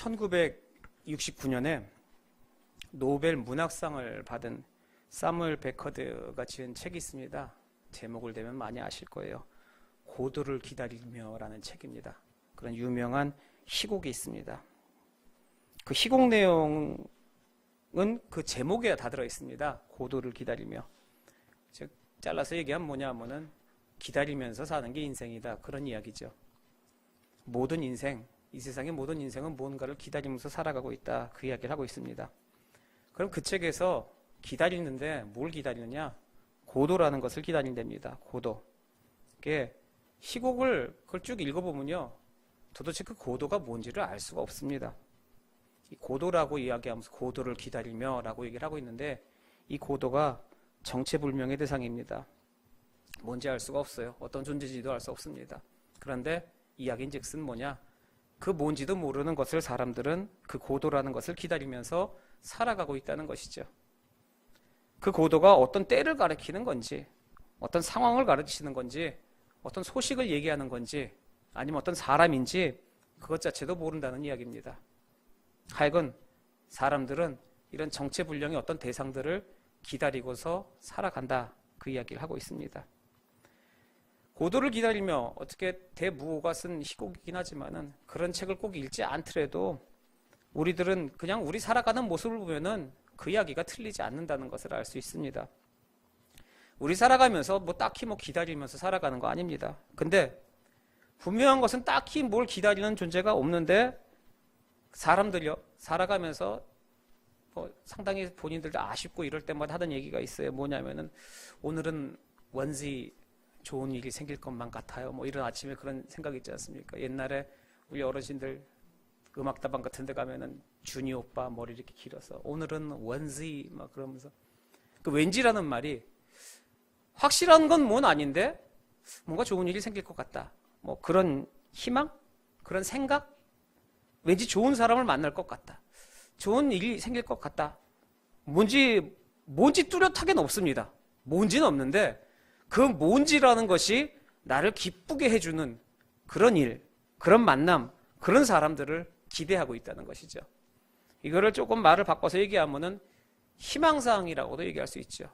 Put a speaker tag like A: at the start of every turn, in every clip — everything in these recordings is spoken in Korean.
A: 1969년에 노벨 문학상을 받은 사무엘 베커드가 지은 책이 있습니다. 제목을 대면 많이 아실 거예요. 고도를 기다리며라는 책입니다. 그런 유명한 희곡이 있습니다. 그 희곡 내용은 그 제목에 다 들어 있습니다. 고도를 기다리며. 즉 잘라서 얘기하면 뭐냐면은 기다리면서 사는 게 인생이다. 그런 이야기죠. 모든 인생, 이 세상의 모든 인생은 무언가를 기다리면서 살아가고 있다. 그 이야기를 하고 있습니다. 그럼 그 책에서 기다리는데 뭘 기다리느냐? 고도라는 것을 기다린답니다. 고도. 그게 희곡을 그걸 쭉 읽어보면요. 도대체 그 고도가 뭔지를 알 수가 없습니다. 이 고도라고 이야기하면서 고도를 기다리며 라고 얘기를 하고 있는데 이 고도가 정체불명의 대상입니다. 뭔지 알 수가 없어요. 어떤 존재인지도 알 수 없습니다. 그런데 이야기인즉슨 뭐냐? 그 뭔지도 모르는 것을 사람들은 그 고도라는 것을 기다리면서 살아가고 있다는 것이죠. 그 고도가 어떤 때를 가리키는 건지, 어떤 상황을 가르치는 건지, 어떤 소식을 얘기하는 건지, 아니면 어떤 사람인지 그것 자체도 모른다는 이야기입니다. 하여간 사람들은 이런 정체불명의 어떤 대상들을 기다리고서 살아간다. 그 이야기를 하고 있습니다. 고도를 기다리며 어떻게 대무호가 쓴 희곡이긴 하지만은 그런 책을 꼭 읽지 않더라도 우리들은 그냥 우리 살아가는 모습을 보면은 그 이야기가 틀리지 않는다는 것을 알 수 있습니다. 우리 살아가면서 뭐 딱히 뭐 기다리면서 살아가는 거 아닙니다. 근데 분명한 것은 딱히 뭘 기다리는 존재가 없는데 사람들이요 살아가면서 뭐 상당히 본인들도 아쉽고 이럴 때마다 하던 얘기가 있어요. 뭐냐면은 오늘은 왠지 좋은 일이 생길 것만 같아요. 뭐 이런 아침에 그런 생각이 있지 않습니까? 옛날에 우리 어르신들 음악다방 같은 데 가면은 준이 오빠 머리 이렇게 길어서 오늘은 왠지 막 그러면서 그 왠지라는 말이 확실한 건 뭔 아닌데 뭔가 좋은 일이 생길 것 같다. 뭐 그런 희망? 그런 생각? 왠지 좋은 사람을 만날 것 같다. 좋은 일이 생길 것 같다. 뭔지 뚜렷하게는 없습니다. 뭔지는 없는데 그 뭔지라는 것이 나를 기쁘게 해주는 그런 일, 그런 만남, 그런 사람들을 기대하고 있다는 것이죠. 이거를 조금 말을 바꿔서 얘기하면은 희망사항이라고도 얘기할 수 있죠.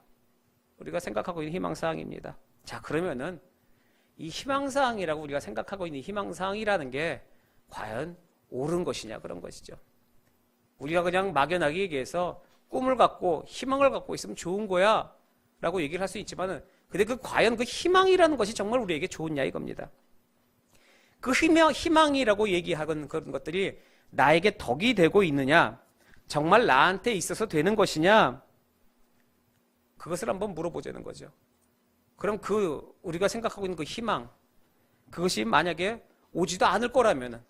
A: 우리가 생각하고 있는 희망사항입니다. 자, 그러면은 이 희망사항이라고 우리가 생각하고 있는 희망사항이라는 게 과연 옳은 것이냐 그런 것이죠. 우리가 그냥 막연하게 얘기해서 꿈을 갖고 희망을 갖고 있으면 좋은 거야 라고 얘기를 할 수 있지만은 근데 과연 그 희망이라는 것이 정말 우리에게 좋으냐 이겁니다. 그 희망이라고 얘기하는 그런 것들이 나에게 덕이 되고 있느냐, 정말 나한테 있어서 되는 것이냐, 그것을 한번 물어보자는 거죠. 그럼 우리가 생각하고 있는 그 희망, 그것이 만약에 오지도 않을 거라면은,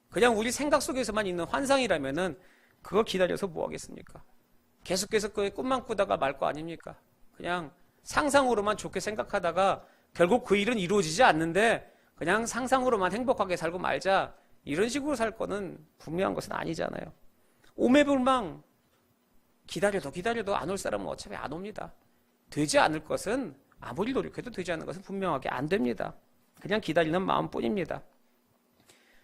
A: 그냥 우리 생각 속에서만 있는 환상이라면은, 그걸 기다려서 뭐 하겠습니까? 계속해서 그 꿈만 꾸다가 말 거 아닙니까? 그냥 상상으로만 좋게 생각하다가 결국 그 일은 이루어지지 않는데 그냥 상상으로만 행복하게 살고 말자 이런 식으로 살 거는 분명한 것은 아니잖아요. 오매불망 기다려도 안 올 사람은 어차피 안 옵니다. 되지 않을 것은 아무리 노력해도 되지 않는 것은 분명하게 안 됩니다. 그냥 기다리는 마음뿐입니다.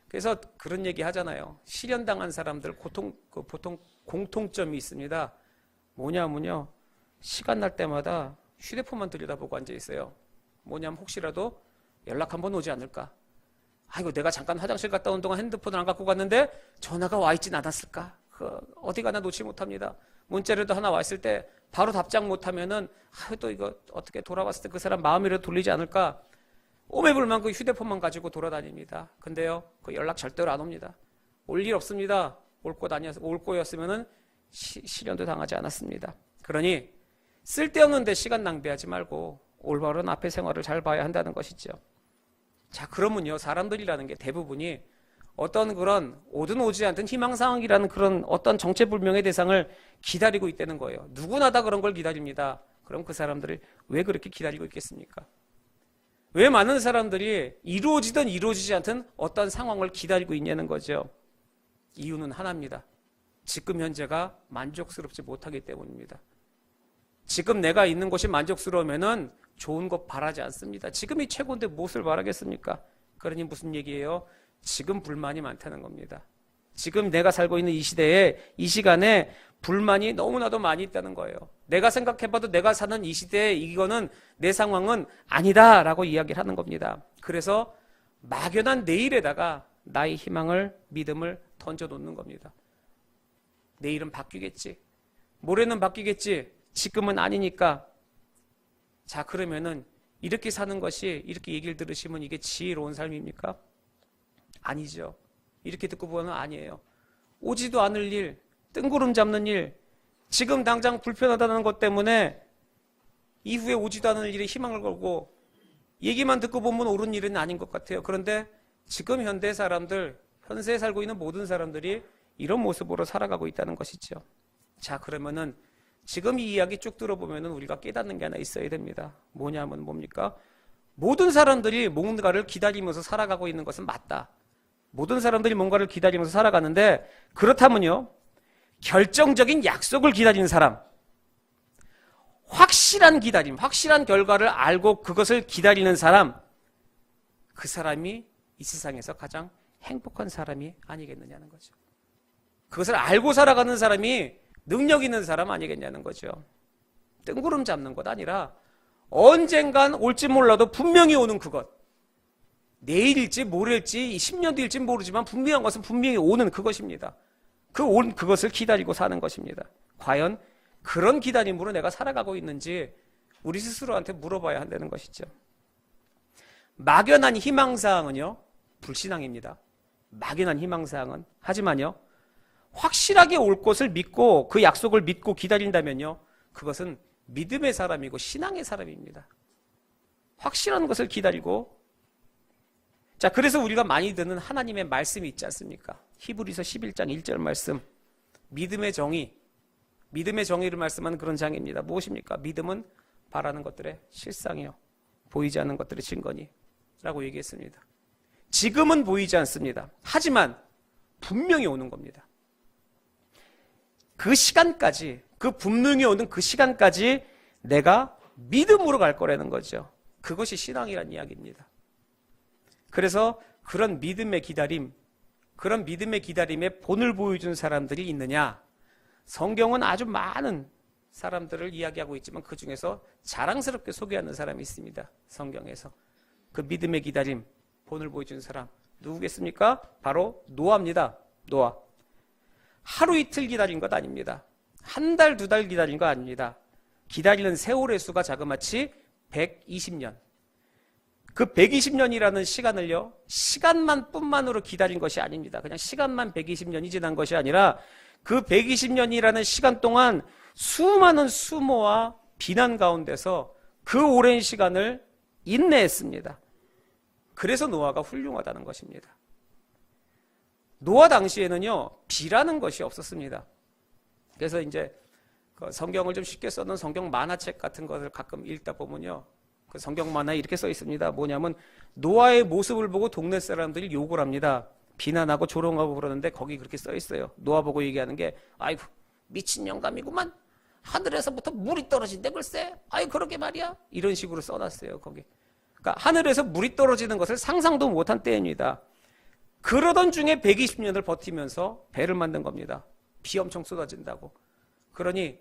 A: 그래서 그런 얘기 하잖아요. 실현당한 사람들 보통 공통점이 있습니다. 뭐냐면요. 시간 날 때마다 휴대폰만 들여다보고 앉아 있어요. 뭐냐면 혹시라도 연락 한번 오지 않을까? 아이고 내가 잠깐 화장실 갔다 온 동안 핸드폰을 안 갖고 갔는데 전화가 와 있진 않았을까? 어디 가나 놓지 못합니다. 문자라도 하나 왔을 때 바로 답장 못하면은 또 이거 어떻게 돌아왔을 때 그 사람 마음이라도 돌리지 않을까? 오매불망 그 휴대폰만 가지고 돌아다닙니다. 근데요 그 연락 절대로 안 옵니다. 올 일 없습니다. 올 거였으면은 실현도 당하지 않았습니다. 그러니 쓸데없는 데 시간 낭비하지 말고 올바른 앞의 생활을 잘 봐야 한다는 것이죠. 자, 그러면요 사람들이라는 게 대부분이 어떤 그런 오든 오지 않든 희망사항이라는 그런 어떤 정체불명의 대상을 기다리고 있다는 거예요. 누구나 다 그런 걸 기다립니다. 그럼 그 사람들이 왜 그렇게 기다리고 있겠습니까? 왜 많은 사람들이 이루어지든 이루어지지 않든 어떤 상황을 기다리고 있냐는 거죠. 이유는 하나입니다. 지금 현재가 만족스럽지 못하기 때문입니다. 지금 내가 있는 곳이 만족스러우면은 좋은 것 바라지 않습니다. 지금이 최고인데 무엇을 바라겠습니까? 그러니 무슨 얘기예요? 지금 불만이 많다는 겁니다. 지금 내가 살고 있는 이 시대에, 이 시간에 불만이 너무나도 많이 있다는 거예요. 내가 생각해봐도 내가 사는 이 시대에 이거는 내 상황은 아니다라고 이야기를 하는 겁니다. 그래서 막연한 내일에다가 나의 희망을, 믿음을 던져놓는 겁니다. 내일은 바뀌겠지. 모레는 바뀌겠지. 지금은 아니니까. 자, 그러면은 이렇게 사는 것이, 이렇게 얘기를 들으시면 이게 지혜로운 삶입니까? 아니죠. 이렇게 듣고 보면 아니에요. 오지도 않을 일, 뜬구름 잡는 일, 지금 당장 불편하다는 것 때문에 이후에 오지도 않을 일에 희망을 걸고 얘기만 듣고 보면 옳은 일은 아닌 것 같아요. 그런데 지금 현대 사람들, 현세에 살고 있는 모든 사람들이 이런 모습으로 살아가고 있다는 것이죠. 자, 그러면은 지금 이 이야기 쭉 들어보면은 우리가 깨닫는 게 하나 있어야 됩니다. 뭐냐면 뭡니까? 모든 사람들이 뭔가를 기다리면서 살아가고 있는 것은 맞다. 모든 사람들이 뭔가를 기다리면서 살아가는데, 그렇다면요, 결정적인 약속을 기다리는 사람, 확실한 기다림, 확실한 결과를 알고 그것을 기다리는 사람, 그 사람이 이 세상에서 가장 행복한 사람이 아니겠느냐는 거죠. 그것을 알고 살아가는 사람이 능력 있는 사람 아니겠냐는 거죠. 뜬구름 잡는 것 아니라 언젠간 올지 몰라도 분명히 오는 그것, 내일일지 모레일지 10년 뒤일지 모르지만 분명한 것은 분명히 오는 그것입니다. 그 온 그것을 기다리고 사는 것입니다. 과연 그런 기다림으로 내가 살아가고 있는지 우리 스스로한테 물어봐야 한다는 것이죠. 막연한 희망사항은요, 불신앙입니다. 막연한 희망사항은. 하지만요, 확실하게 올 것을 믿고 그 약속을 믿고 기다린다면요, 그것은 믿음의 사람이고 신앙의 사람입니다. 확실한 것을 기다리고. 자, 그래서 우리가 많이 듣는 하나님의 말씀이 있지 않습니까? 히브리서 11장 1절 말씀, 믿음의 정의, 믿음의 정의를 말씀하는 그런 장입니다. 무엇입니까? 믿음은 바라는 것들의 실상이요, 보이지 않는 것들의 증거니 라고 얘기했습니다. 지금은 보이지 않습니다. 하지만 분명히 오는 겁니다. 그 시간까지, 그 분명히 오는 그 시간까지 내가 믿음으로 갈 거라는 거죠. 그것이 신앙이라는 이야기입니다. 그래서 그런 믿음의 기다림, 그런 믿음의 기다림에 본을 보여준 사람들이 있느냐? 성경은 아주 많은 사람들을 이야기하고 있지만 그 중에서 자랑스럽게 소개하는 사람이 있습니다. 성경에서. 그 믿음의 기다림, 본을 보여준 사람 누구겠습니까? 바로 노아입니다. 노아. 하루 이틀 기다린 것 아닙니다. 한 달, 두 달 기다린 거 아닙니다. 기다리는 세월의 수가 자그마치 120년. 그 120년이라는 시간을요, 시간만 뿐만으로 기다린 것이 아닙니다. 그냥 시간만 120년이 지난 것이 아니라 그 120년이라는 시간 동안 수많은 수모와 비난 가운데서 그 오랜 시간을 인내했습니다. 그래서 노아가 훌륭하다는 것입니다. 노아 당시에는요, 비라는 것이 없었습니다. 그래서 이제 성경을 좀 쉽게 써놓은 성경 만화책 같은 것을 가끔 읽다 보면요, 그 성경 만화에 이렇게 써 있습니다. 뭐냐면 노아의 모습을 보고 동네 사람들이 욕을 합니다. 비난하고 조롱하고 그러는데 거기 그렇게 써 있어요. 노아 보고 얘기하는 게, 아이고 미친 영감이구만, 하늘에서부터 물이 떨어진대 글쎄, 아이 그러게 말이야, 이런 식으로 써놨어요. 거기. 그러니까 하늘에서 물이 떨어지는 것을 상상도 못한 때입니다. 그러던 중에 120년을 버티면서 배를 만든 겁니다. 비 엄청 쏟아진다고. 그러니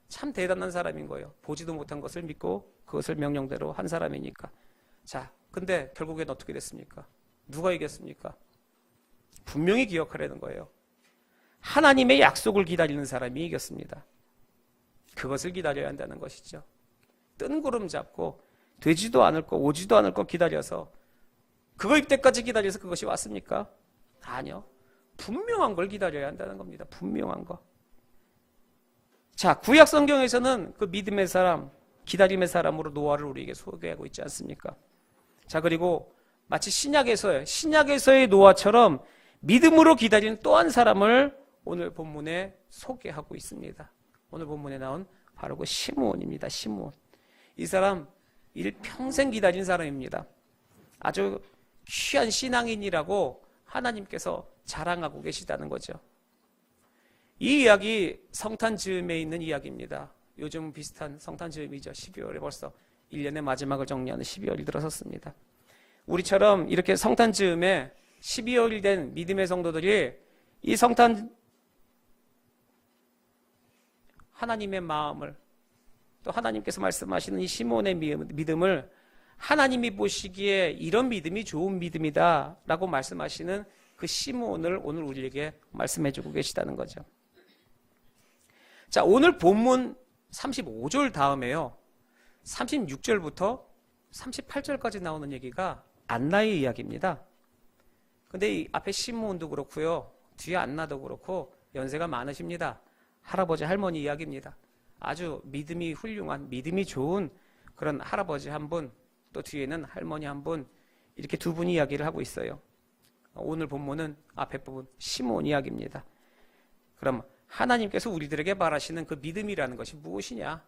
A: 참 대단한 사람인 거예요. 보지도 못한 것을 믿고 그것을 명령대로 한 사람이니까. 자, 근데 결국엔 어떻게 됐습니까? 누가 이겼습니까? 분명히 기억하라는 거예요. 하나님의 약속을 기다리는 사람이 이겼습니다. 그것을 기다려야 한다는 것이죠. 뜬구름 잡고 되지도 않을 거, 오지도 않을 거 기다려서 그거 입때까지 기다려서 그것이 왔습니까? 아니요. 분명한 걸 기다려야 한다는 겁니다. 분명한 거. 자, 구약 성경에서는 그 믿음의 사람, 기다림의 사람으로 노아를 우리에게 소개하고 있지 않습니까? 자, 그리고 마치 신약에서의 노아처럼 믿음으로 기다리는 또 한 사람을 오늘 본문에 소개하고 있습니다. 오늘 본문에 나온 바로 그 시므온입니다. 시므온. 이 사람 일평생 기다린 사람입니다. 아주 귀한 신앙인이라고 하나님께서 자랑하고 계시다는 거죠. 이 이야기 성탄 즈음에 있는 이야기입니다. 요즘 비슷한 성탄 즈음이죠. 12월에 벌써 1년의 마지막을 정리하는 12월이 들어섰습니다. 우리처럼 이렇게 성탄 즈음에 12월이 된 믿음의 성도들이 이 성탄 하나님의 마음을, 또 하나님께서 말씀하시는 이 시몬의 믿음을 하나님이 보시기에 이런 믿음이 좋은 믿음이다 라고 말씀하시는 그 시몬을 오늘 우리에게 말씀해 주고 계시다는 거죠. 자, 오늘 본문 35절 다음에요, 36절부터 38절까지 나오는 얘기가 안나의 이야기입니다. 근데 이 앞에 시몬도 그렇고요, 뒤에 안나도 그렇고 연세가 많으십니다. 할아버지 할머니 이야기입니다. 아주 믿음이 훌륭한, 믿음이 좋은 그런 할아버지 한 분, 또 뒤에는 할머니 한 분, 이렇게 두 분이 이야기를 하고 있어요. 오늘 본문은 앞에 부분 시몬 이야기입니다. 그럼 하나님께서 우리들에게 바라시는 그 믿음이라는 것이 무엇이냐?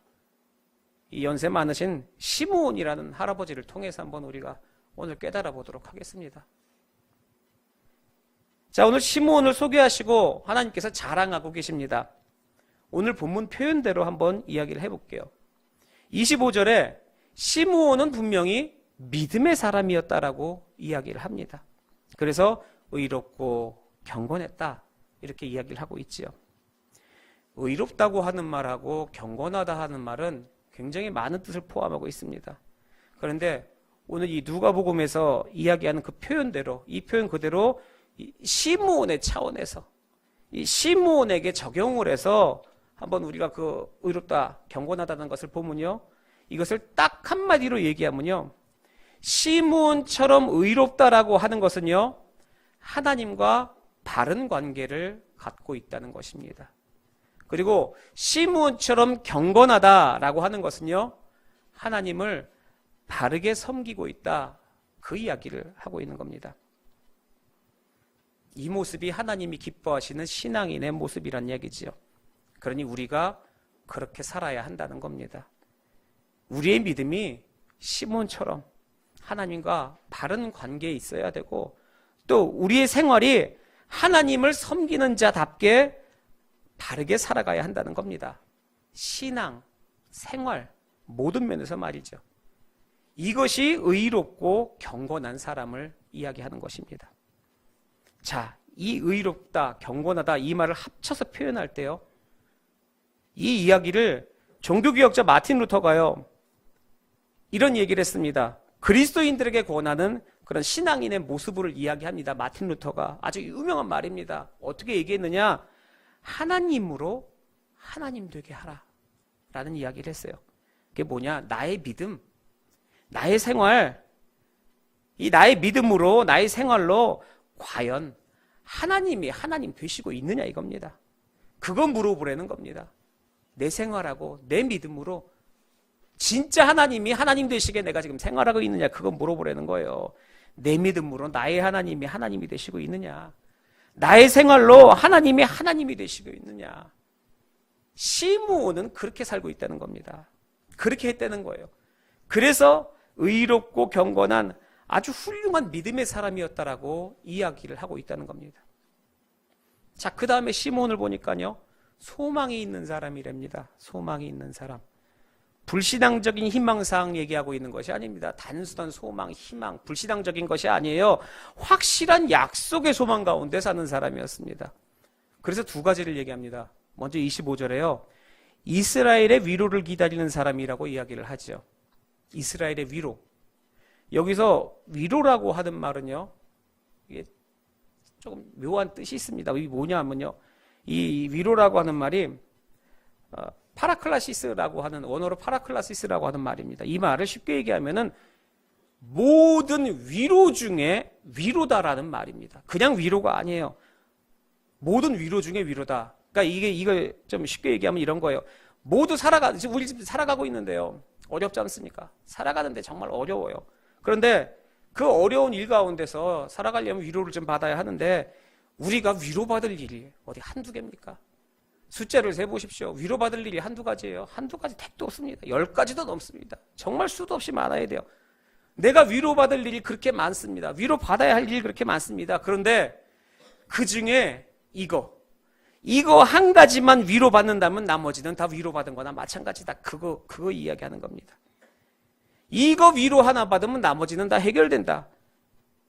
A: 이 연세 많으신 시몬이라는 할아버지를 통해서 한번 우리가 오늘 깨달아 보도록 하겠습니다. 자, 오늘 시몬을 소개하시고 하나님께서 자랑하고 계십니다. 오늘 본문 표현대로 한번 이야기를 해볼게요. 25절에 시므온은 분명히 믿음의 사람이었다라고 이야기를 합니다. 그래서 의롭고 경건했다 이렇게 이야기를 하고 있지요. 의롭다고 하는 말하고 경건하다 하는 말은 굉장히 많은 뜻을 포함하고 있습니다. 그런데 오늘 이 누가복음에서 이야기하는 그 표현대로, 이 표현 그대로 시므온의 차원에서 이 시므온에게 적용을 해서 한번 우리가 그 의롭다, 경건하다는 것을 보면요, 이것을 딱 한마디로 얘기하면요, 시므온처럼 의롭다라고 하는 것은요, 하나님과 바른 관계를 갖고 있다는 것입니다. 그리고 시므온처럼 경건하다라고 하는 것은요, 하나님을 바르게 섬기고 있다, 그 이야기를 하고 있는 겁니다. 이 모습이 하나님이 기뻐하시는 신앙인의 모습이란 얘기지요. 그러니 우리가 그렇게 살아야 한다는 겁니다. 우리의 믿음이 시몬처럼 하나님과 바른 관계에 있어야 되고, 또 우리의 생활이 하나님을 섬기는 자답게 바르게 살아가야 한다는 겁니다. 신앙, 생활, 모든 면에서 말이죠. 이것이 의롭고 경건한 사람을 이야기하는 것입니다. 자, 이 의롭다, 경건하다 이 말을 합쳐서 표현할 때요, 이 이야기를 종교개혁자 마틴 루터가요, 이런 얘기를 했습니다. 그리스도인들에게 권하는 그런 신앙인의 모습을 이야기합니다. 마틴 루터가 아주 유명한 말입니다. 어떻게 얘기했느냐? 하나님으로 하나님 되게 하라 라는 이야기를 했어요. 그게 뭐냐? 나의 믿음, 나의 생활, 이 나의 믿음으로, 나의 생활로 과연 하나님이 하나님 되시고 있느냐 이겁니다. 그거 물어보라는 겁니다. 내 생활하고 내 믿음으로 진짜 하나님이 하나님 되시게 내가 지금 생활하고 있느냐, 그거 물어보라는 거예요. 내 믿음으로 나의 하나님이 하나님이 되시고 있느냐, 나의 생활로 하나님이 하나님이 되시고 있느냐. 시므온은 그렇게 살고 있다는 겁니다. 그렇게 했다는 거예요. 그래서 의롭고 경건한 아주 훌륭한 믿음의 사람이었다라고 이야기를 하고 있다는 겁니다. 자, 그 다음에 시몬을 보니까요, 소망이 있는 사람이랍니다. 소망이 있는 사람. 불신앙적인 희망사항 얘기하고 있는 것이 아닙니다. 단순한 소망, 희망, 불신앙적인 것이 아니에요. 확실한 약속의 소망 가운데 사는 사람이었습니다. 그래서 두 가지를 얘기합니다. 먼저 25절에요. 이스라엘의 위로를 기다리는 사람이라고 이야기를 하죠. 이스라엘의 위로. 여기서 위로라고 하는 말은요, 이게 조금 묘한 뜻이 있습니다. 이게 뭐냐 하면요, 이 위로라고 하는 말이 파라클라시스라고 하는, 원어로 파라클라시스라고 하는 말입니다. 이 말을 쉽게 얘기하면은 모든 위로 중에 위로다라는 말입니다. 그냥 위로가 아니에요. 모든 위로 중에 위로다. 그러니까 이거 좀 쉽게 얘기하면 이런 거예요. 모두 지금 우리 집 살아가고 있는데요, 어렵지 않습니까? 살아가는데 정말 어려워요. 그런데 그 어려운 일 가운데서 살아가려면 위로를 좀 받아야 하는데, 우리가 위로받을 일이 어디 한두 개입니까? 숫자를 세보십시오. 위로받을 일이 한두 가지예요. 한두 가지 택도 없습니다. 10가지도 넘습니다. 정말 수도 없이 많아야 돼요. 내가 위로받을 일이 그렇게 많습니다. 위로받아야 할 일이 그렇게 많습니다. 그런데 그 중에 이거 한 가지만 위로받는다면 나머지는 다 위로받은 거나 마찬가지다. 그거 이야기하는 겁니다. 이거 위로 하나 받으면 나머지는 다 해결된다.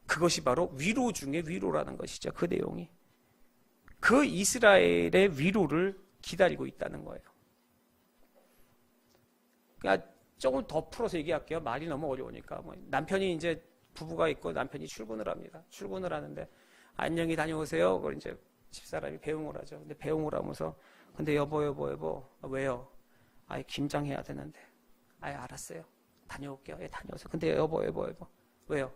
A: 그것이 바로 위로 중에 위로라는 것이죠. 그 내용이. 그 이스라엘의 위로를 기다리고 있다는 거예요. 그러니까 조금 더 풀어서 얘기할게요. 말이 너무 어려우니까. 남편이 이제 부부가 있고 남편이 출근을 합니다. 출근을 하는데 안녕히 다녀오세요. 그걸 이제 집사람이 배웅을 하죠. 근데 배웅을 하면서 근데 여보 왜요? 아이 김장해야 되는데. 아이 알았어요. 다녀올게요. 예, 다녀오세요. 근데 여보 왜요?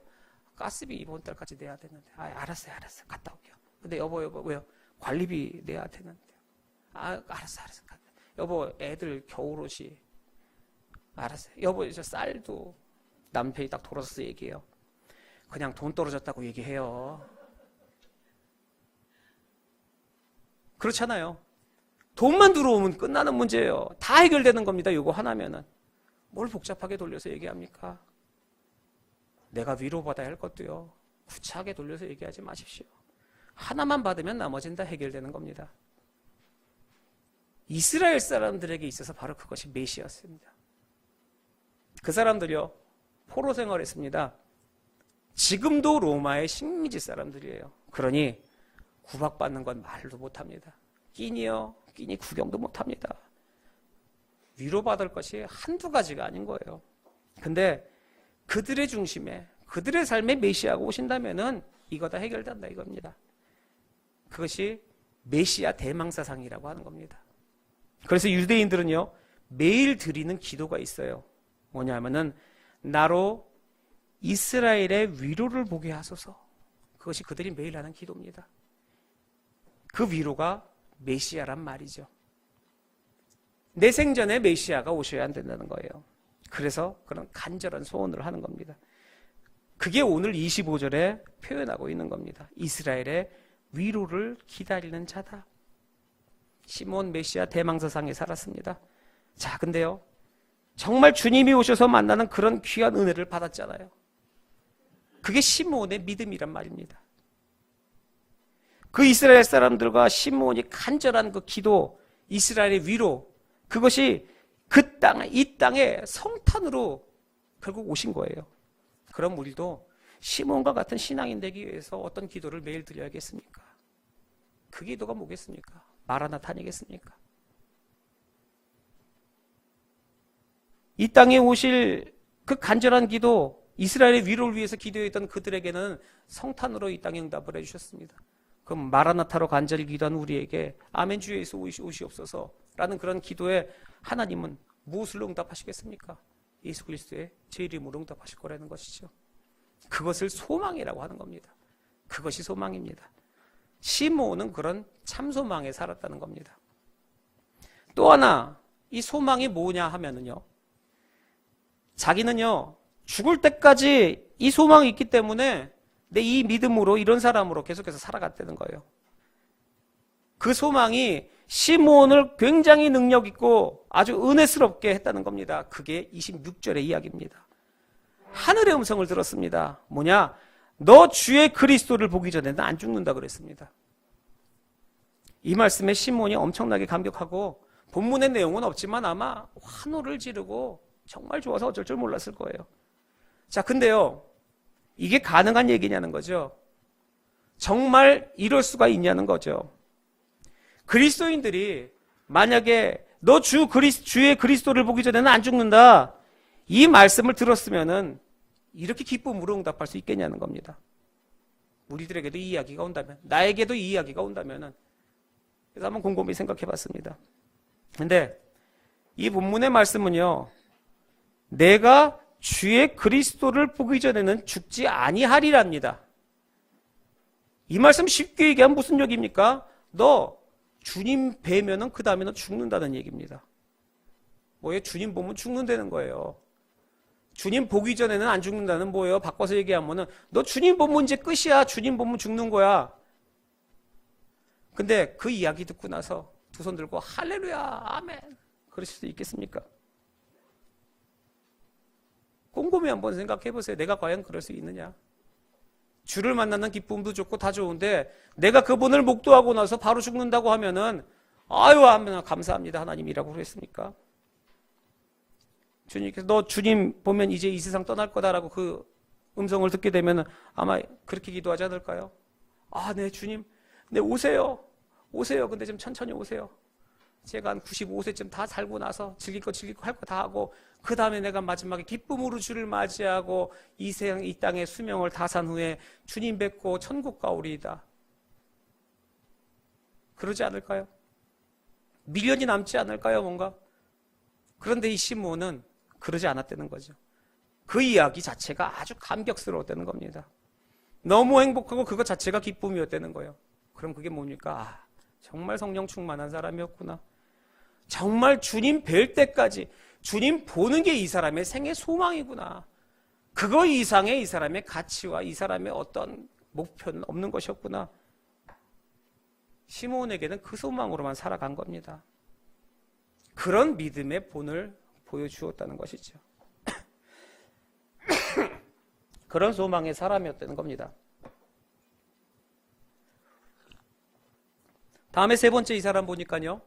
A: 가스비 이번 달까지 내야 되는데. 아이 알았어요. 갔다 올게요. 근데 여보 왜요? 관리비 내야 되는데. 아 알았어. 여보 애들 겨울옷이 알았어요. 여보 저 쌀도 남편이 딱 돌아서서 얘기해요. 그냥 돈 떨어졌다고 얘기해요. 그렇잖아요. 돈만 들어오면 끝나는 문제예요. 다 해결되는 겁니다. 이거 하나면은. 뭘 복잡하게 돌려서 얘기합니까? 내가 위로받아야 할 것도요. 구차하게 돌려서 얘기하지 마십시오. 하나만 받으면 나머지는 다 해결되는 겁니다. 이스라엘 사람들에게 있어서 바로 그것이 메시아였습니다. 그 사람들이요. 포로 생활했습니다. 지금도 로마의 식민지 사람들이에요. 그러니 구박받는 건 말도 못합니다. 끼니 구경도 못합니다. 위로받을 것이 한두 가지가 아닌 거예요. 근데 그들의 중심에 그들의 삶에 메시아가 오신다면은 이거 다 해결된다 이겁니다. 그것이 메시아 대망사상이라고 하는 겁니다. 그래서 유대인들은요 매일 드리는 기도가 있어요. 뭐냐면은 나로 이스라엘의 위로를 보게 하소서. 그것이 그들이 매일 하는 기도입니다. 그 위로가 메시아란 말이죠. 내 생전에 메시아가 오셔야 안 된다는 거예요. 그래서 그런 간절한 소원을 하는 겁니다. 그게 오늘 25절에 표현하고 있는 겁니다. 이스라엘의 위로를 기다리는 자다. 시몬 메시아 대망사상에 살았습니다. 자, 근데요. 정말 주님이 오셔서 만나는 그런 귀한 은혜를 받았잖아요. 그게 시몬의 믿음이란 말입니다. 그 이스라엘 사람들과 시몬이 간절한 그 기도, 이스라엘의 위로, 그것이 그 땅, 이 땅의 성탄으로 결국 오신 거예요. 그럼 우리도 시몬과 같은 신앙인 되기 위해서 어떤 기도를 매일 드려야겠습니까? 그 기도가 뭐겠습니까? 마라나타 아니겠습니까? 이 땅에 오실 그 간절한 기도, 이스라엘의 위로를 위해서 기도했던 그들에게는 성탄으로 이 땅에 응답을 해주셨습니다. 그럼 마라나타로 간절히 기도한 우리에게 아멘 주 예수 오시옵소서라는 그런 기도에 하나님은 무엇을 응답하시겠습니까? 예수 그리스도의 제 이름으로 응답하실 거라는 것이죠. 그것을 소망이라고 하는 겁니다. 그것이 소망입니다. 시므온은 그런 참소망에 살았다는 겁니다. 또 하나 이 소망이 뭐냐 하면은요. 자기는요. 죽을 때까지 이 소망이 있기 때문에 내 이 믿음으로 이런 사람으로 계속해서 살아갔다는 거예요. 그 소망이 시므온을 굉장히 능력 있고 아주 은혜스럽게 했다는 겁니다. 그게 26절의 이야기입니다. 하늘의 음성을 들었습니다. 뭐냐? 너 주의 그리스도를 보기 전에는 안 죽는다 그랬습니다. 이 말씀에 시므온이 엄청나게 감격하고 본문의 내용은 없지만 아마 환호를 지르고 정말 좋아서 어쩔 줄 몰랐을 거예요. 자, 근데요. 이게 가능한 얘기냐는 거죠. 정말 이럴 수가 있냐는 거죠. 그리스도인들이 만약에 너 주의 그리스도를 보기 전에는 안 죽는다. 이 말씀을 들었으면은 이렇게 기쁨으로 응답할 수 있겠냐는 겁니다. 우리들에게도 이 이야기가 온다면, 나에게도 이 이야기가 온다면은 그래서 한번 곰곰이 생각해 봤습니다. 근데 이 본문의 말씀은요. 내가 주의 그리스도를 보기 전에는 죽지 아니하리랍니다. 이 말씀 쉽게 얘기하면 무슨 얘기입니까? 너 주님 뵈면은 그 다음에는 죽는다는 얘기입니다. 뭐예요? 주님 보면 죽는다는 거예요. 주님 보기 전에는 안 죽는다는 뭐예요? 바꿔서 얘기하면은 너 주님 보면 이제 끝이야. 주님 보면 죽는 거야. 근데 그 이야기 듣고 나서 두 손 들고 할렐루야, 아멘. 그러실 수 있겠습니까? 곰곰이 한번 생각해 보세요. 내가 과연 그럴 수 있느냐? 주를 만나는 기쁨도 좋고 다 좋은데 내가 그분을 목도하고 나서 바로 죽는다고 하면은 아유 하면 감사합니다 하나님이라고 그랬습니까? 주님께서 너 주님 보면 이제 이 세상 떠날 거다라고 그 음성을 듣게 되면 아마 그렇게 기도하지 않을까요? 아, 네 주님, 네 오세요. 오세요. 근데 좀 천천히 오세요. 제가 한 95세쯤 다 살고 나서 즐길 거 할 거 다 하고 그 다음에 내가 마지막에 기쁨으로 주를 맞이하고 이 땅의 수명을 다 산 후에 주님 뵙고 천국 가오리이다. 그러지 않을까요? 미련이 남지 않을까요, 뭔가? 그런데 이 시므온은 그러지 않았다는 거죠. 그 이야기 자체가 아주 감격스러웠다는 겁니다. 너무 행복하고 그것 자체가 기쁨이었다는 거예요. 그럼 그게 뭡니까? 아, 정말 성령 충만한 사람이었구나. 정말 주님 뵐 때까지 주님 보는 게 이 사람의 생애 소망이구나. 그거 이상의 이 사람의 가치와 이 사람의 어떤 목표는 없는 것이었구나. 시므온에게는 그 소망으로만 살아간 겁니다. 그런 믿음의 본을 보여주었다는 것이죠. 그런 소망의 사람이었다는 겁니다. 다음에 세 번째 이 사람 보니까요,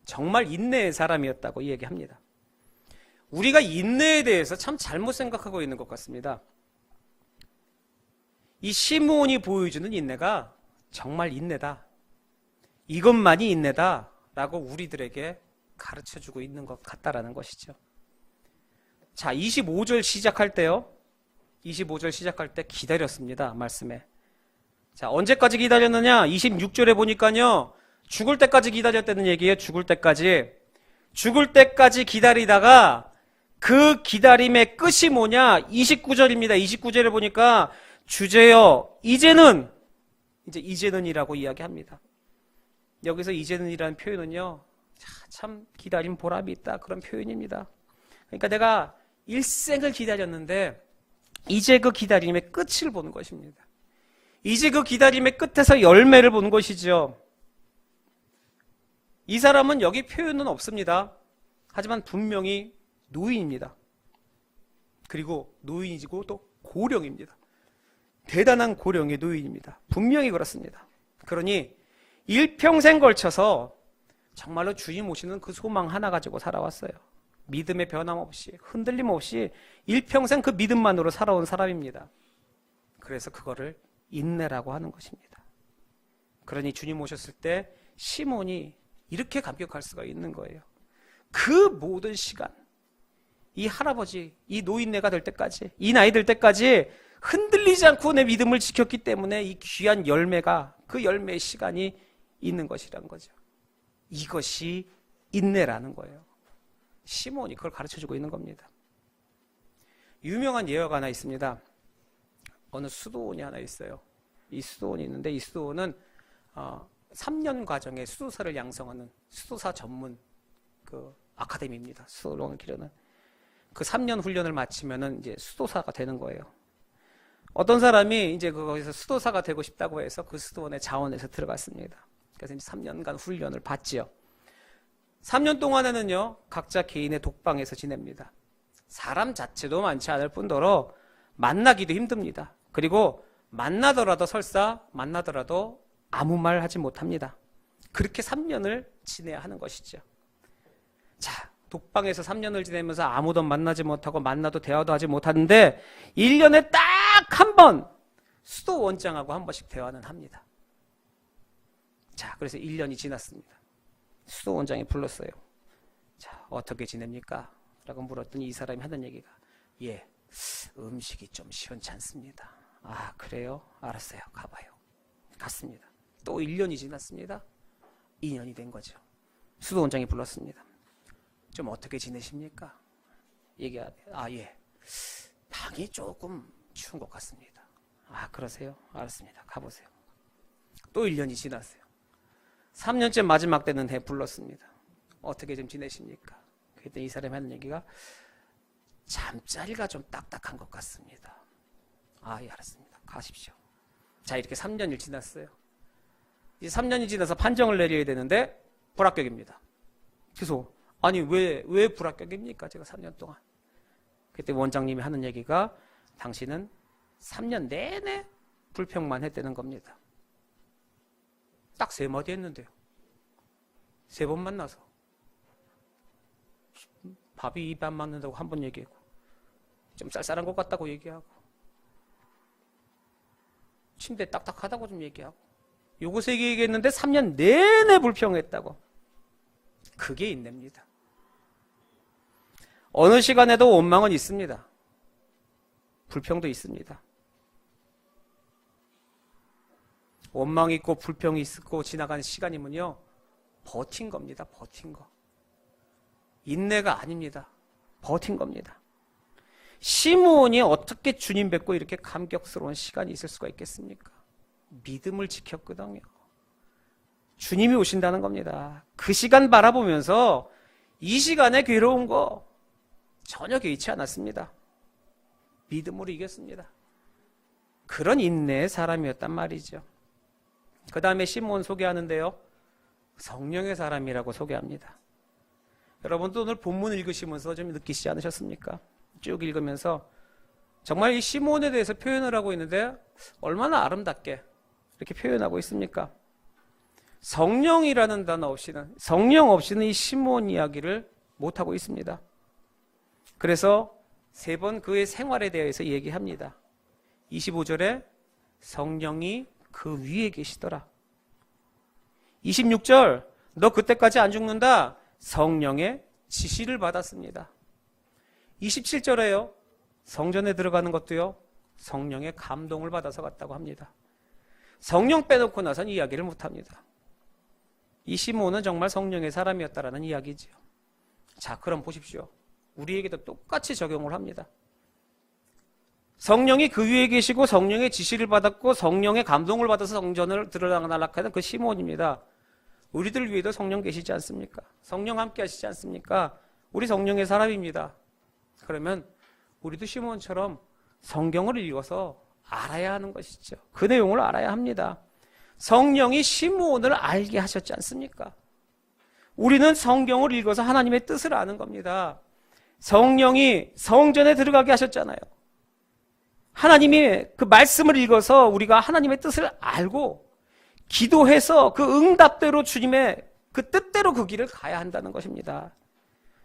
A: 정말 인내의 사람이었다고 이야기합니다. 우리가 인내에 대해서 참 잘못 생각하고 있는 것 같습니다. 이 시므온이 보여주는 인내가 정말 인내다, 이것만이 인내다 라고 우리들에게 가르쳐주고 있는 것 같다라는 것이죠. 자, 25절 시작할 때요, 25절 시작할 때 기다렸습니다. 말씀에. 자, 언제까지 기다렸느냐? 26절에 보니까요, 죽을 때까지 기다렸다는 얘기예요. 죽을 때까지. 죽을 때까지 기다리다가 그 기다림의 끝이 뭐냐? 29절입니다. 29절에 보니까 주제여 이제는이라고 이야기합니다. 여기서 이제는이라는 표현은요, 참 기다림 보람이 있다, 그런 표현입니다. 그러니까 내가 일생을 기다렸는데 이제 그 기다림의 끝을 보는 것입니다. 이제 그 기다림의 끝에서 열매를 보는 것이죠. 이 사람은 여기 표현은 없습니다. 하지만 분명히 노인입니다. 그리고 노인이고 또 고령입니다. 대단한 고령의 노인입니다. 분명히 그렇습니다. 그러니 일평생 걸쳐서 정말로 주님 오시는 그 소망 하나 가지고 살아왔어요. 믿음의 변함없이, 흔들림 없이 일평생 그 믿음만으로 살아온 사람입니다. 그래서 그거를 인내라고 하는 것입니다. 그러니 주님 오셨을 때 시몬이 이렇게 감격할 수가 있는 거예요. 그 모든 시간, 이 할아버지, 이 노인네가 될 때까지, 이 나이 될 때까지 흔들리지 않고 내 믿음을 지켰기 때문에 이 귀한 열매가, 그 열매의 시간이 있는 것이란 거죠. 이것이 인내라는 거예요. 시몬이 그걸 가르쳐주고 있는 겁니다. 유명한 예화가 하나 있습니다. 어느 수도원이 하나 있어요. 이 수도원이 있는데 이 수도원은 3년 과정의 수도사를 양성하는 수도사 전문 그 아카데미입니다. 수도원을 기르는. 그 3년 훈련을 마치면은 이제 수도사가 되는 거예요. 어떤 사람이 이제 거기서 수도사가 되고 싶다고 해서 그 수도원의 자원에서 들어갔습니다. 그래서 이제 3년간 훈련을 받지요. 3년 동안에는요, 각자 개인의 독방에서 지냅니다. 사람 자체도 많지 않을 뿐더러 만나기도 힘듭니다. 그리고 만나더라도 아무 말 하지 못합니다. 그렇게 3년을 지내야 하는 것이죠. 자, 독방에서 3년을 지내면서 아무도 만나지 못하고 만나도 대화도 하지 못하는데 1년에 딱 한 번 수도 원장하고 한 번씩 대화는 합니다. 자, 그래서 1년이 지났습니다. 수도 원장이 불렀어요. 자, 어떻게 지냅니까? 라고 물었더니 이 사람이 하는 얘기가, 예, 음식이 좀 시원치 않습니다. 아, 그래요? 알았어요. 가봐요. 갔습니다. 또 1년이 지났습니다. 2년이 된 거죠. 수도 원장이 불렀습니다. 좀 어떻게 지내십니까? 얘기하면, 아, 예, 방이 조금 추운 것 같습니다. 아, 그러세요? 알았습니다. 가보세요. 또 1년이 지났어요. 3년째 마지막 때는 해 불렀습니다. 어떻게 좀 지내십니까? 그랬더니 이 사람이 하는 얘기가, 잠자리가 좀 딱딱한 것 같습니다. 아, 예, 알았습니다. 가십시오. 자, 이렇게 3년이 지났어요. 이제 3년이 지나서 판정을 내려야 되는데 불합격입니다. 그래서 아니 왜 불합격입니까? 제가 3년 동안. 그때 원장님이 하는 얘기가, 당신은 3년 내내 불평만 했다는 겁니다. 딱 3마디 했는데요. 3번 만나서 밥이 입에 안 맞는다고 한 번 얘기하고, 좀 쌀쌀한 것 같다고 얘기하고, 침대 딱딱하다고 좀 얘기하고, 요것에게 얘기했는데 3년 내내 불평했다고. 그게 인내입니다. 어느 시간에도 원망은 있습니다. 불평도 있습니다. 원망이 있고 불평이 있고 지나가는 시간이면요, 버틴 겁니다. 버틴 거. 인내가 아닙니다. 버틴 겁니다. 시므온이 어떻게 주님 뵙고 이렇게 감격스러운 시간이 있을 수가 있겠습니까? 믿음을 지켰거든요. 주님이 오신다는 겁니다. 그 시간 바라보면서 이 시간에 괴로운 거 전혀 개의치 않았습니다. 믿음으로 이겼습니다. 그런 인내의 사람이었단 말이죠. 그 다음에 시므온 소개하는데요, 성령의 사람이라고 소개합니다. 여러분도 오늘 본문 읽으시면서 좀 느끼시지 않으셨습니까? 쭉 읽으면서 정말 이 시므온에 대해서 표현을 하고 있는데 얼마나 아름답게 이렇게 표현하고 있습니까? 성령이라는 단어 없이는, 성령 없이는 이 시므온 이야기를 못하고 있습니다. 그래서 3번 그의 생활에 대해서 얘기합니다. 25절에 성령이 그 위에 계시더라. 26절, 너 그때까지 안 죽는다. 성령의 지시를 받았습니다. 27절에요, 성전에 들어가는 것도요, 성령의 감동을 받아서 갔다고 합니다. 성령 빼놓고 나선 이야기를 못합니다. 이 시므온은 정말 성령의 사람이었다라는 이야기죠. 자, 그럼 보십시오. 우리에게도 똑같이 적용을 합니다. 성령이 그 위에 계시고 성령의 지시를 받았고 성령의 감동을 받아서 성전을 들어가려고 하는 그 시므온입니다. 우리들 위에도 성령 계시지 않습니까? 성령 함께 하시지 않습니까? 우리 성령의 사람입니다. 그러면 우리도 시므온처럼 성경을 읽어서 알아야 하는 것이죠. 그 내용을 알아야 합니다. 성령이 시므온을 알게 하셨지 않습니까? 우리는 성경을 읽어서 하나님의 뜻을 아는 겁니다. 성령이 성전에 들어가게 하셨잖아요. 하나님이 그 말씀을 읽어서 우리가 하나님의 뜻을 알고 기도해서 그 응답대로 주님의 그 뜻대로 그 길을 가야 한다는 것입니다.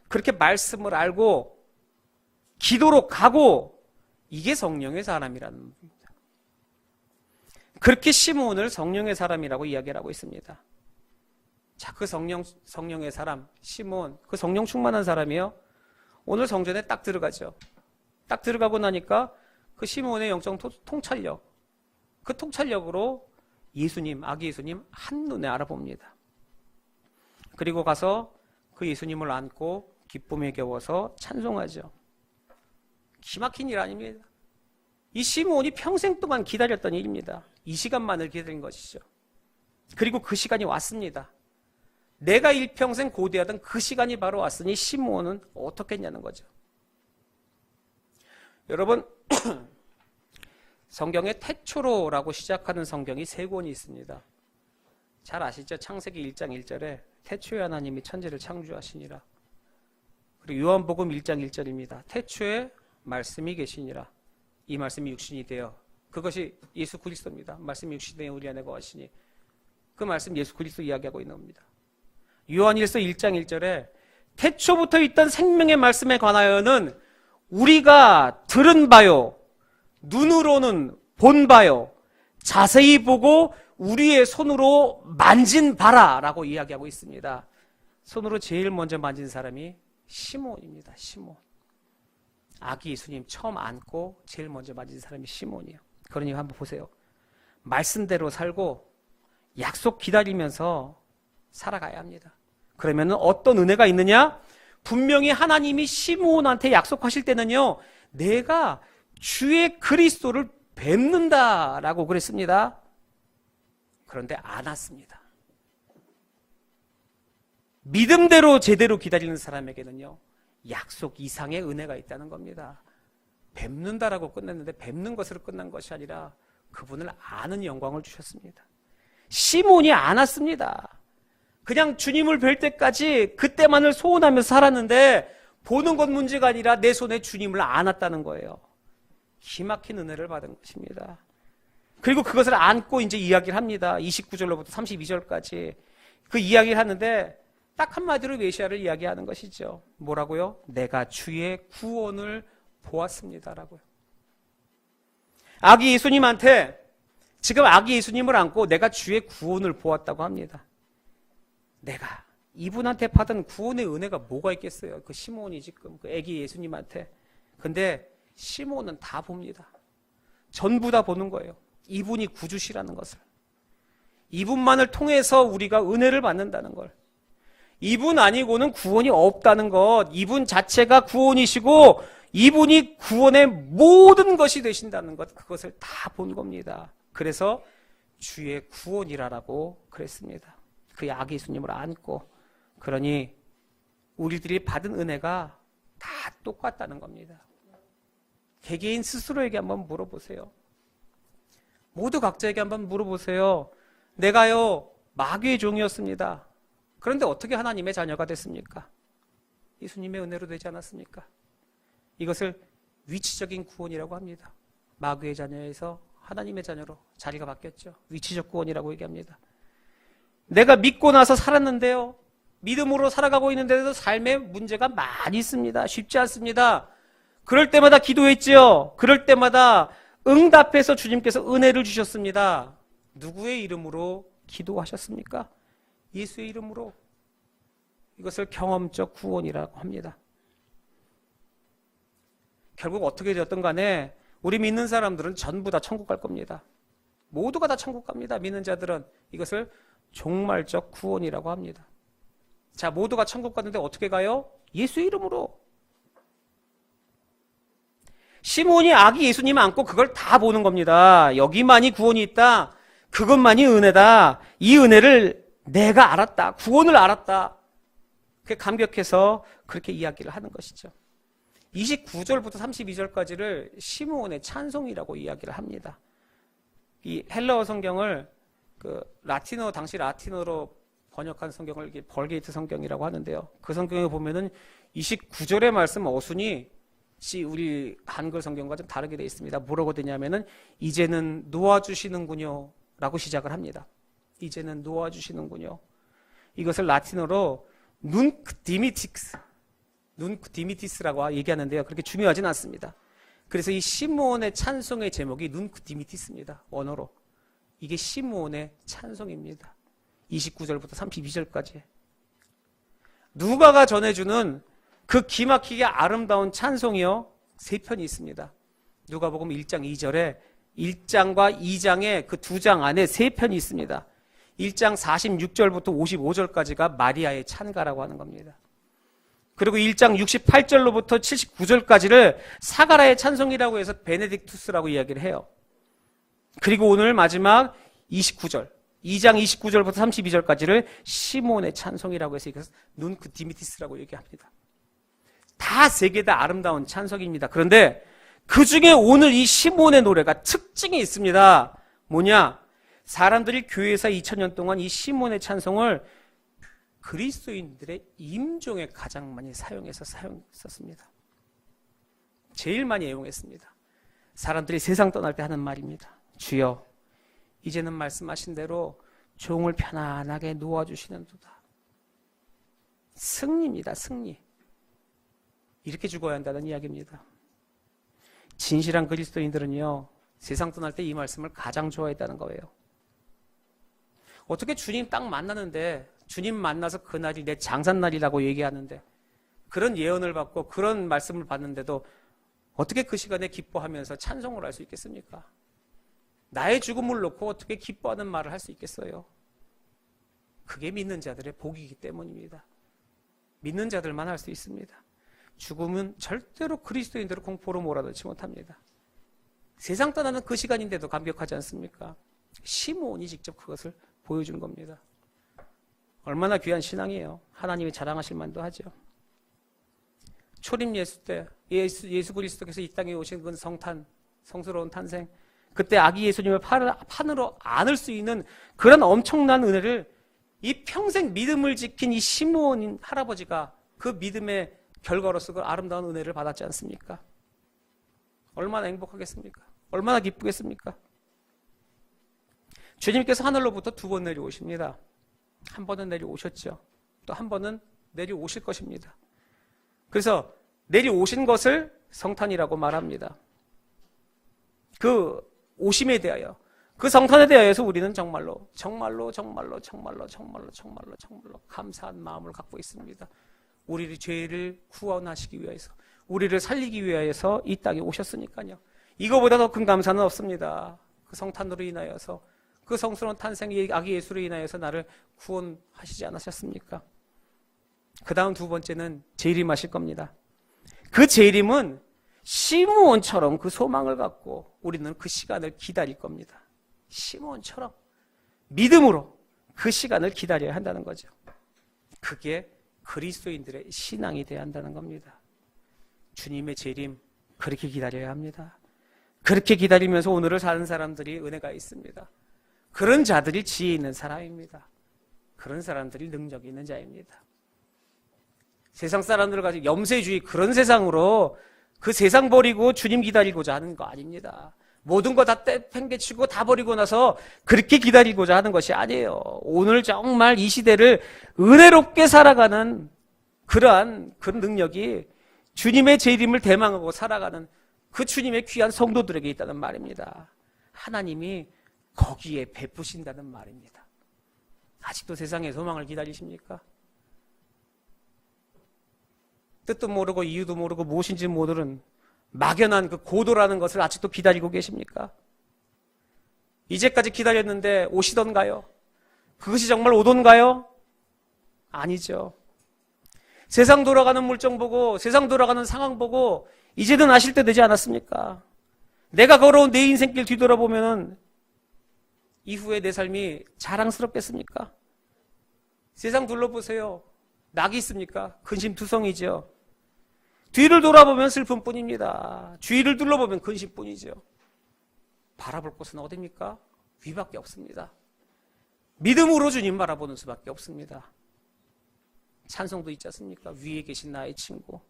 A: 그렇게 말씀을 알고 기도로 가고, 이게 성령의 사람이라는 겁니다. 그렇게 시므온을 성령의 사람이라고 이야기를 하고 있습니다. 자, 그 성령의 사람 시므온, 그 성령 충만한 사람이요, 오늘 성전에 딱 들어가죠. 딱 들어가고 나니까 그 시므온의 영적 통찰력, 그 통찰력으로 예수님, 아기 예수님 한눈에 알아봅니다. 그리고 가서 그 예수님을 안고 기쁨에 겨워서 찬송하죠. 기막힌 일 아닙니다. 이 시므온이 평생 동안 기다렸던 일입니다. 이 시간만을 기다린 것이죠. 그리고 그 시간이 왔습니다. 내가 일평생 고대하던 그 시간이 바로 왔으니 시므온은 어떻게 했냐는 거죠. 여러분, 성경에 태초로라고 시작하는 성경이 3권이 있습니다. 잘 아시죠? 창세기 1장 1절에 태초에 하나님이 천지를 창조하시니라. 그리고 요한복음 1장 1절입니다. 태초에 말씀이 계시니라. 이 말씀이 육신이 되어, 그것이 예수 그리스도입니다. 말씀이 육신이 되어 우리 안에 거하시니, 그 말씀 예수 그리스도 이야기하고 있는 겁니다. 요한일서 1장 1절에 태초부터 있던 생명의 말씀에 관하여는 우리가 들은 바요, 눈으로는 본 바요, 자세히 보고 우리의 손으로 만진 바라라고 이야기하고 있습니다. 손으로 제일 먼저 만진 사람이 시므온입니다. 시므온. 아기 예수님 처음 안고 제일 먼저 만진 사람이 시므온이에요. 그러니까 한번 보세요. 말씀대로 살고 약속 기다리면서 살아가야 합니다. 그러면 어떤 은혜가 있느냐? 분명히 하나님이 시므온한테 약속하실 때는요, 내가 주의 그리스도를 뵙는다라고 그랬습니다. 그런데 안 왔습니다. 믿음대로 제대로 기다리는 사람에게는요, 약속 이상의 은혜가 있다는 겁니다. 뵙는다라고 끝냈는데 뵙는 것으로 끝난 것이 아니라 그분을 아는 영광을 주셨습니다. 시므온이 안 왔습니다. 그냥 주님을 뵐 때까지 그때만을 소원하면서 살았는데 보는 것 문제가 아니라 내 손에 주님을 안았다는 거예요. 기막힌 은혜를 받은 것입니다. 그리고 그것을 안고 이제 이야기를 합니다. 29절로부터 32절까지 그 이야기를 하는데 딱 한마디로 메시아를 이야기하는 것이죠. 뭐라고요? 내가 주의 구원을 보았습니다라고요. 아기 예수님한테 지금 아기 예수님을 안고 내가 주의 구원을 보았다고 합니다. 내가 이분한테 받은 구원의 은혜가 뭐가 있겠어요? 그 시몬이 지금 그 아기 예수님한테. 근데 시몬은 다 봅니다. 전부 다 보는 거예요. 이분이 구주시라는 것을. 이분만을 통해서 우리가 은혜를 받는다는 걸. 이분 아니고는 구원이 없다는 것. 이분 자체가 구원이시고 이분이 구원의 모든 것이 되신다는 것. 그것을 다 본 겁니다. 그래서 주의 구원이라고 그랬습니다. 그 아기 예수님을 안고. 그러니 우리들이 받은 은혜가 다 똑같다는 겁니다. 개개인 스스로에게 한번 물어보세요. 모두 각자에게 한번 물어보세요. 내가요 마귀의 종이었습니다. 그런데 어떻게 하나님의 자녀가 됐습니까? 예수님의 은혜로 되지 않았습니까? 이것을 위치적인 구원이라고 합니다. 마귀의 자녀에서 하나님의 자녀로 자리가 바뀌었죠. 위치적 구원이라고 얘기합니다. 내가 믿고 나서 살았는데요, 믿음으로 살아가고 있는데도 삶에 문제가 많이 있습니다. 쉽지 않습니다. 그럴 때마다 기도했지요. 그럴 때마다 응답해서 주님께서 은혜를 주셨습니다. 누구의 이름으로 기도하셨습니까? 예수의 이름으로. 이것을 경험적 구원이라고 합니다. 결국 어떻게 되었든 간에 우리 믿는 사람들은 전부 다 천국 갈 겁니다. 모두가 다 천국 갑니다. 믿는 자들은. 이것을 종말적 구원이라고 합니다. 자, 모두가 천국 갔는데 어떻게 가요? 예수의 이름으로. 시몬이 아기 예수님 안고 그걸 다 보는 겁니다. 여기만이 구원이 있다. 그것만이 은혜다. 이 은혜를 내가 알았다. 구원을 알았다. 그게 감격해서 그렇게 이야기를 하는 것이죠. 29절부터 32절까지를 시므온의 찬송이라고 이야기를 합니다. 이 헬라어 성경을 당시 라틴어로 번역한 성경을 벌게이트 성경이라고 하는데요. 그 성경에 보면은 29절의 말씀 어순이 우리 한글 성경과 좀 다르게 되어 있습니다. 뭐라고 되냐면은 이제는 놓아주시는군요 라고 시작을 합니다. 이제는 놓아주시는군요. 이것을 라틴어로 눈크 디미티스라고 얘기하는데요. 그렇게 중요하진 않습니다. 그래서 이 시므온의 찬송의 제목이 눈크 디미티스입니다. 언어로. 이게 시므온의 찬송입니다. 29절부터 32절까지. 누가가 전해주는 그 기막히게 아름다운 찬송이요, 3편이 있습니다. 누가복음 1장 2절에 1장과 2장의 그 2장 안에 3편이 있습니다. 1장 46절부터 55절까지가 마리아의 찬가라고 하는 겁니다. 그리고 1장 68절로부터 79절까지를 사가라의 찬송이라고 해서 베네딕투스라고 이야기를 해요. 그리고 오늘 마지막 29절, 2장 29절부터 32절까지를 시몬의 찬송이라고 해서 이것을 눈크 디미티스라고 얘기합니다. 다 세 개 다 아름다운 찬송입니다. 그런데 그 중에 오늘 이 시몬의 노래가 특징이 있습니다. 뭐냐? 사람들이 교회에서 2000년 동안 이 시몬의 찬송을 그리스도인들의 임종에 가장 많이 사용했었습니다. 제일 많이 애용했습니다. 사람들이 세상 떠날 때 하는 말입니다. 주여, 이제는 말씀하신 대로 종을 편안하게 놓아주시는도다. 승리입니다. 승리. 이렇게 죽어야 한다는 이야기입니다. 진실한 그리스도인들은요, 세상 떠날 때 이 말씀을 가장 좋아했다는 거예요. 어떻게 주님 딱 만나는데, 주님 만나서 그날이 내 장산날이라고 얘기하는데, 그런 예언을 받고 그런 말씀을 받는데도 어떻게 그 시간에 기뻐하면서 찬송을 할 수 있겠습니까? 나의 죽음을 놓고 어떻게 기뻐하는 말을 할 수 있겠어요? 그게 믿는 자들의 복이기 때문입니다. 믿는 자들만 할 수 있습니다. 죽음은 절대로 그리스도인들을 공포로 몰아넣지 못합니다. 세상 떠나는 그 시간인데도 감격하지 않습니까? 시므온이 직접 그것을 보여준 겁니다. 얼마나 귀한 신앙이에요. 하나님이 자랑하실 만도 하죠. 초림 예수 때 예수 그리스도께서 이 땅에 오신 그 성스러운 탄생, 그때 아기 예수님을 판으로 안을 수 있는 그런 엄청난 은혜를 이 평생 믿음을 지킨 이 시므온 할아버지가 그 믿음의 결과로서 그 아름다운 은혜를 받았지 않습니까? 얼마나 행복하겠습니까? 얼마나 기쁘겠습니까? 주님께서 하늘로부터 2번 내려오십니다. 한 번은 내려오셨죠. 또 한 번은 내려오실 것입니다. 그래서 내려오신 것을 성탄이라고 말합니다. 그 오심에 대하여, 그 성탄에 대하여서 우리는 정말로 감사한 마음을 갖고 있습니다. 우리의 죄를 구원하시기 위해서, 우리를 살리기 위해서 이 땅에 오셨으니까요. 이거보다 더 큰 감사는 없습니다. 그 성탄으로 인하여서, 그 성스러운 탄생의 아기 예수로 인하여서 나를 구원하시지 않으셨습니까? 그 다음 두 번째는 재림하실 겁니다. 그 재림은 시므온처럼 그 소망을 갖고 우리는 그 시간을 기다릴 겁니다. 시므온처럼 믿음으로 그 시간을 기다려야 한다는 거죠. 그게 그리스도인들의 신앙이 되어야 한다는 겁니다. 주님의 재림, 그렇게 기다려야 합니다. 그렇게 기다리면서 오늘을 사는 사람들이 은혜가 있습니다. 그런 자들이 지혜 있는 사람입니다. 그런 사람들이 능력이 있는 자입니다. 세상 사람들을 가지고 염세주의, 그런 세상으로 그 세상 버리고 주님 기다리고자 하는 거 아닙니다. 모든 거 다 팽개치고 다 버리고 나서 그렇게 기다리고자 하는 것이 아니에요. 오늘 정말 이 시대를 은혜롭게 살아가는 그런 능력이 주님의 재림을 대망하고 살아가는 그 주님의 귀한 성도들에게 있다는 말입니다. 하나님이 거기에 베푸신다는 말입니다. 아직도 세상의 소망을 기다리십니까? 뜻도 모르고 이유도 모르고 무엇인지 모르는 막연한 그 고도라는 것을 아직도 기다리고 계십니까? 이제까지 기다렸는데 오시던가요? 그것이 정말 오던가요? 아니죠. 세상 돌아가는 물정 보고, 세상 돌아가는 상황 보고 이제는 아실 때 되지 않았습니까? 내가 걸어온 내 인생길 뒤돌아보면 이후에 내 삶이 자랑스럽겠습니까? 세상 둘러보세요. 낙이 있습니까? 근심투성이죠. 뒤를 돌아보면 슬픔뿐입니다. 주위를 둘러보면 근심뿐이죠. 바라볼 곳은 어디입니까? 위밖에 없습니다. 믿음으로 주님 바라보는 수밖에 없습니다. 찬송도 있지 않습니까? 위에 계신 나의 친구.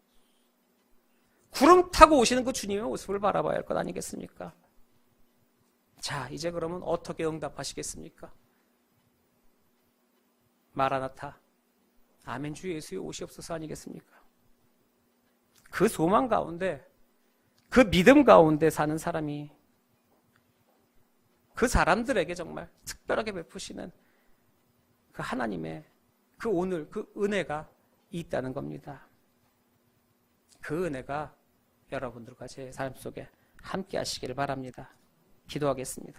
A: 구름 타고 오시는 그 주님의 모습을 바라봐야 할 것 아니겠습니까? 자, 이제 그러면 어떻게 응답하시겠습니까? 마라나타, 아멘 주 예수의 오시옵소서 아니겠습니까? 그 소망 가운데, 그 믿음 가운데 사는 사람이 그 사람들에게 정말 특별하게 베푸시는 그 하나님의 그 오늘 그 은혜가 있다는 겁니다. 그 은혜가 여러분들과 제 삶 속에 함께 하시기를 바랍니다. 기도하겠습니다.